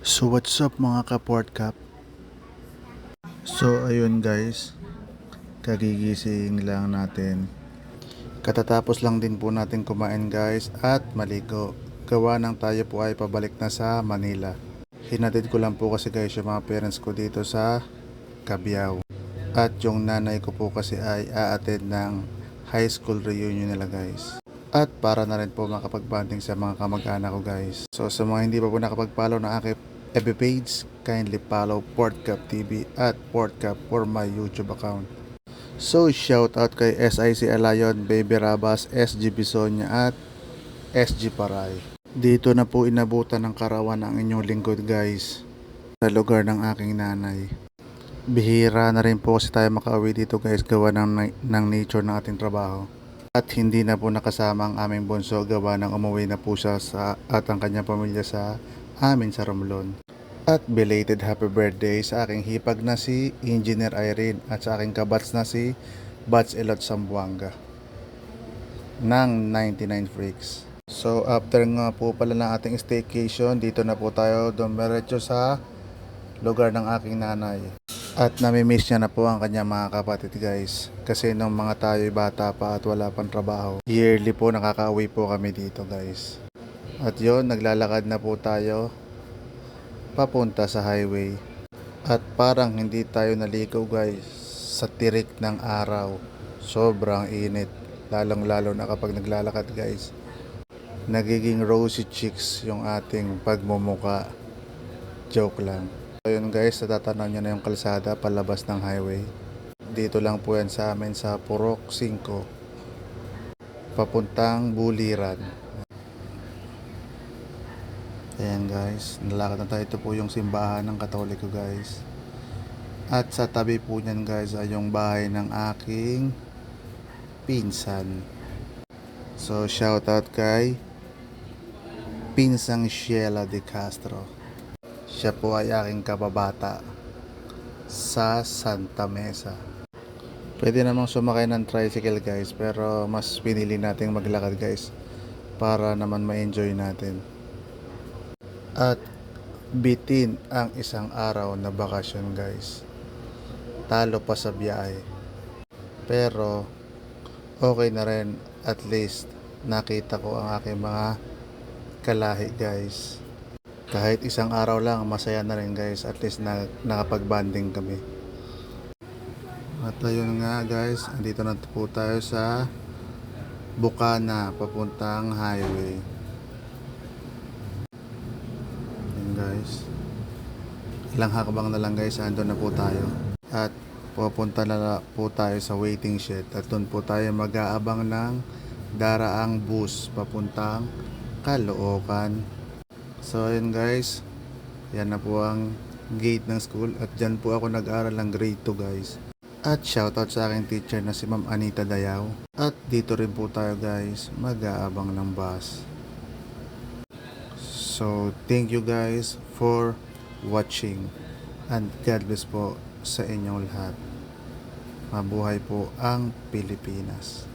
So what's up mga ka-Port Cup? So ayun guys, kagigising lang natin. Katatapos lang din po natin kumain guys at maligo. Gawa ng tayo po ay pabalik na sa Manila. Hinatid ko lang po kasi guys yung mga parents ko dito sa Cabiao. At yung nanay ko po kasi ay a-attend ng high school reunion nila guys. At para na rin po makapag-bonding sa mga kamag-anak ko guys. So sa mga hindi pa po nakapag-follow na aking FB page, kindly follow Portcap TV at Portcap for my YouTube account. So shout out kay SIC Alayon, Baby Rabas, SG Bisonya at SG Paray. Dito na po inabutan ng karawan ang inyong lingkod guys sa lugar ng aking nanay. Bihira na rin po kasi tayo makauwi dito guys gawa ng nature ng ating trabaho. At hindi na po nakasama ang aming bunso gawa ng umuwi na po siya at ang kanyang pamilya sa amin sa Romblon. At belated happy birthday sa aking hipag na si Engineer Irene at sa aking kabats na si Bats Elot Sambuanga ng 99 Freaks. So after nga po pala ng ating staycation, dito na po tayo dumiretso sa lugar ng aking nanay. At namimiss niya na po ang kanyang mga kapatid guys. Kasi nung mga tayo'y bata pa at wala pang trabaho, yearly po nakakauwi po kami dito guys. At yon, naglalakad na po tayo papunta sa highway. At parang hindi tayo naligo guys sa tirik ng araw. Sobrang init. Lalong lalo na kapag naglalakad guys. Nagiging rosy cheeks yung ating pagmumuka. Joke lang. Ayun guys, natatanaw nyo na yung kalsada palabas ng highway. Dito lang po yan sa amin sa Purok 5 papuntang Buliran. Ayan guys, nalakad na tayo. Ito po yung simbahan ng Katoliko guys. At sa tabi po nyan guys ay yung bahay ng aking pinsan. So shout out kay Pinsang Sheila de Castro. Siya po ay aking kababata sa Santa Mesa. Pwede namang sumakay ng tricycle guys, pero mas pinili nating maglakad guys para naman ma-enjoy natin. At bitin ang isang araw na bakasyon guys. Talo pa sa biyahe. Pero okay na rin, at least nakita ko ang aking mga kalahi guys. Kahit isang araw lang, masaya na rin guys. At least nakapag-banding kami. At ayun nga guys, andito na po tayo sa Bukana, papuntang highway. Ayun guys. Ilang hakbang na lang guys, andun na po tayo. At pupunta na po tayo sa waiting shed. At doon po tayo mag-aabang ng daraang bus papuntang Caloocan. So ayun guys, yan na po ang gate ng school at dyan po ako nag-aral ng grade 2 guys. At shoutout sa aking teacher na si Ma'am Anita Dayaw. At dito rin po tayo guys mag-aabang ng bus. So thank you guys for watching and God bless po sa inyong lahat. Mabuhay po ang Pilipinas.